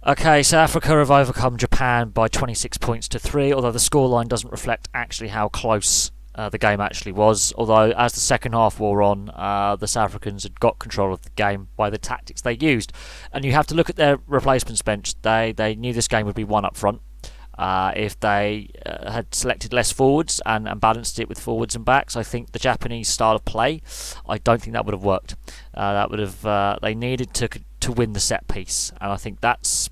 Okay, South Africa have overcome Japan by 26 points to 3, although the scoreline doesn't reflect actually how close the game actually was. Although, as the second half wore on, the South Africans had got control of the game by the tactics they used. And you have to look at their replacements bench. They knew this game would be won up front. If they had selected less forwards and balanced it with forwards and backs, I think the Japanese style of play, I don't think that would have worked. That would have. They needed to win the set piece, and I think that's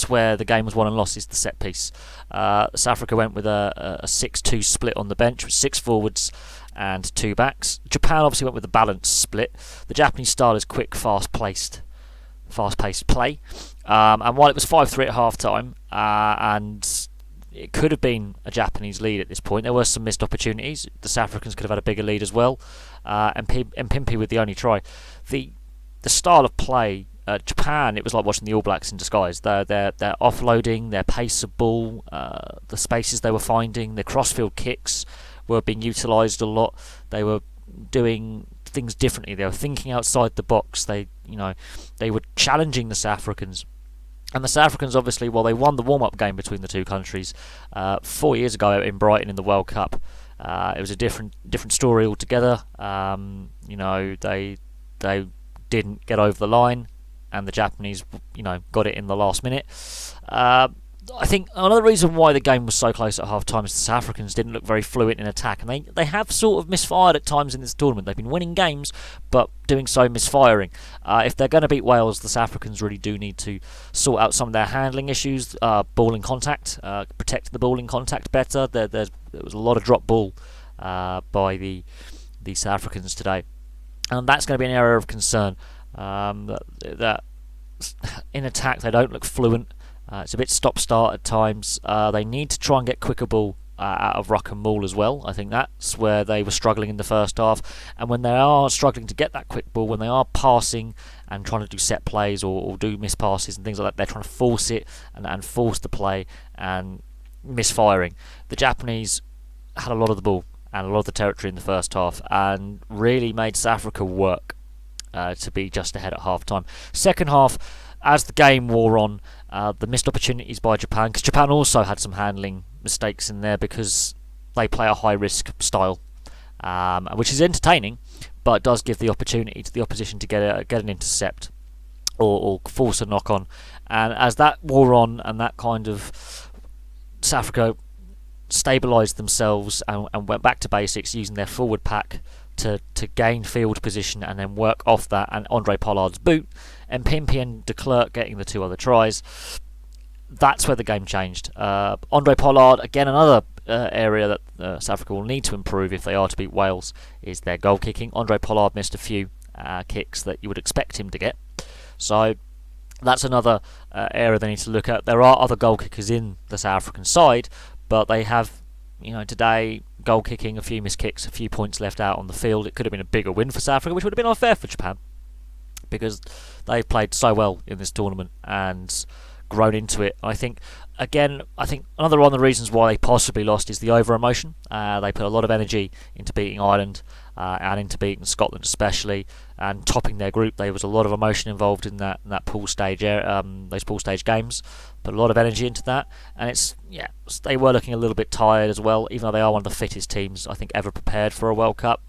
where the game was won and lost, is the set piece. South Africa went with a 6-2 split on the bench with 6 forwards and 2 backs. Japan obviously went with a balanced split. The Japanese style is quick, fast-paced play. And while it was 5-3 at half-time, and it could have been a Japanese lead at this point, there were some missed opportunities. The South Africans could have had a bigger lead as well. And Pimpy with the only try. The style of play, Japan, it was like watching the All Blacks in disguise. Their offloading, their pace of ball, the spaces they were finding, the crossfield kicks were being utilised a lot. They were doing things differently. They were thinking outside the box. They were challenging the South Africans. And the South Africans, obviously, well, they won the warm-up game between the two countries 4 years ago in Brighton in the World Cup. It was a different story altogether. They didn't get over the line, and the Japanese, got it in the last minute. I think another reason why the game was so close at half time is the South Africans didn't look very fluent in attack, and they have sort of misfired at times in this tournament. They've been winning games, but doing so misfiring. If they're going to beat Wales, the South Africans really do need to sort out some of their handling issues, ball in contact, protect the ball in contact better. There was a lot of drop ball by the South Africans today, and that's going to be an area of concern. That in attack they don't look fluent. It's a bit stop-start at times. They need to try and get quicker ball out of ruck and maul as well. I think that's where they were struggling in the first half. And when they are struggling to get that quick ball, when they are passing and trying to do set plays or do miss passes and things like that, they're trying to force it and force the play and misfiring. The Japanese had a lot of the ball and a lot of the territory in the first half and really made South Africa work to be just ahead at half-time. Second half, as the game wore on, the missed opportunities by Japan, because Japan also had some handling mistakes in there because they play a high-risk style, which is entertaining, but does give the opportunity to the opposition to get an intercept or force a knock-on. And as that wore on and that kind of South Africa stabilised themselves and went back to basics using their forward pack to gain field position and then work off that, and Andre Pollard's boot and Pimpy and de Klerk getting the 2 other tries, that's where the game changed. Andre Pollard, again, another area that South Africa will need to improve if they are to beat Wales, is their goal kicking. Andre Pollard missed a few kicks that you would expect him to get, so that's another area they need to look at. There are other goal kickers in the South African side, but they have, today, goal kicking, a few missed kicks, a few points left out on the field. It could have been a bigger win for South Africa, which would have been unfair for Japan, because they've played so well in this tournament and grown into it. I think another one of the reasons why they possibly lost is the over-emotion. They put a lot of energy into beating Ireland and into beating Scotland especially, and topping their group. There was a lot of emotion involved in that pool stage, those pool stage games. Put a lot of energy into that, and they were looking a little bit tired as well, even though they are one of the fittest teams I think ever prepared for a World Cup.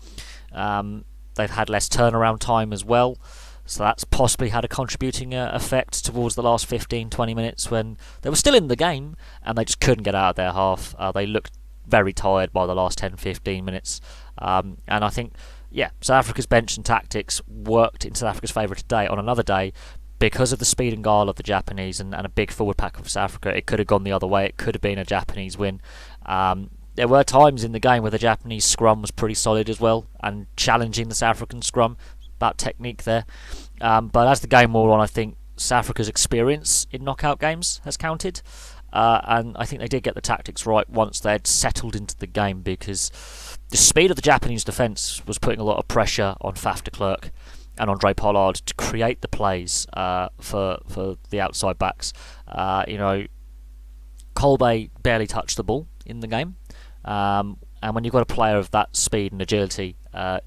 They've had less turnaround time as well, so that's possibly had a contributing effect towards the last 15-20 minutes when they were still in the game and they just couldn't get out of their half. They looked very tired by the last 10-15 minutes, and I think South Africa's bench and tactics worked in South Africa's favour today. On another day, because of the speed and guile of the Japanese and a big forward pack of South Africa, it could have gone the other way. It could have been a Japanese win. There were times in the game where the Japanese scrum was pretty solid as well and challenging the South African scrum. About technique there. But as the game wore on, I think South Africa's experience in knockout games has counted. And I think they did get the tactics right once they had settled into the game, because the speed of the Japanese defence was putting a lot of pressure on Faf de Klerk and Andre Pollard to create the plays for the outside backs. Kolbe barely touched the ball in the game. And when you've got a player of that speed and agility,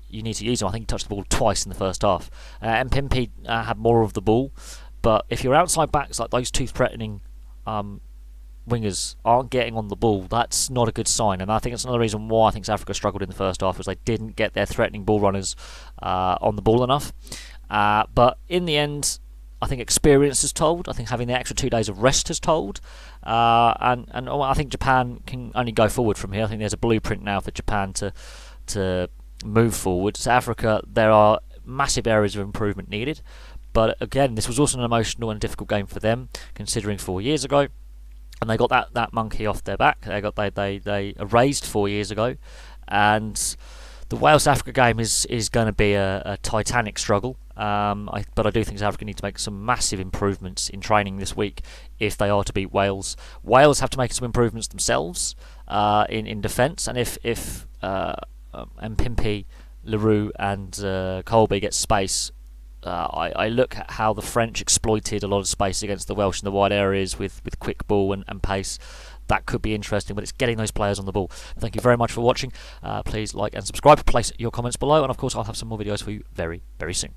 you need to use him. I think he touched the ball twice in the first half. And Pimpy had more of the ball, But if your outside backs, like those two threatening wingers, aren't getting on the ball, that's not a good sign. And I think it's another reason why I think South Africa struggled in the first half, was they didn't get their threatening ball runners on the ball enough. But in the end, I think experience has told. I think having the extra 2 days of rest has told. And I think Japan can only go forward from here. I think there's a blueprint now for Japan to move forward. South Africa, there are massive areas of improvement needed. But again, this was also an emotional and difficult game for them, considering 4 years ago. And they got that monkey off their back. They erased 4 years ago. And the Wales-South Africa game is going to be a titanic struggle. But I do think South Africa need to make some massive improvements in training this week if they are to beat Wales. Wales have to make some improvements themselves in defence. And if Mpimpi, Leroux and Colby get space, I look at how the French exploited a lot of space against the Welsh in the wide areas with quick ball and pace. That could be interesting, but it's getting those players on the ball. Thank you very much for watching. Please like and subscribe. Place your comments below, and of course I'll have some more videos for you very, very soon.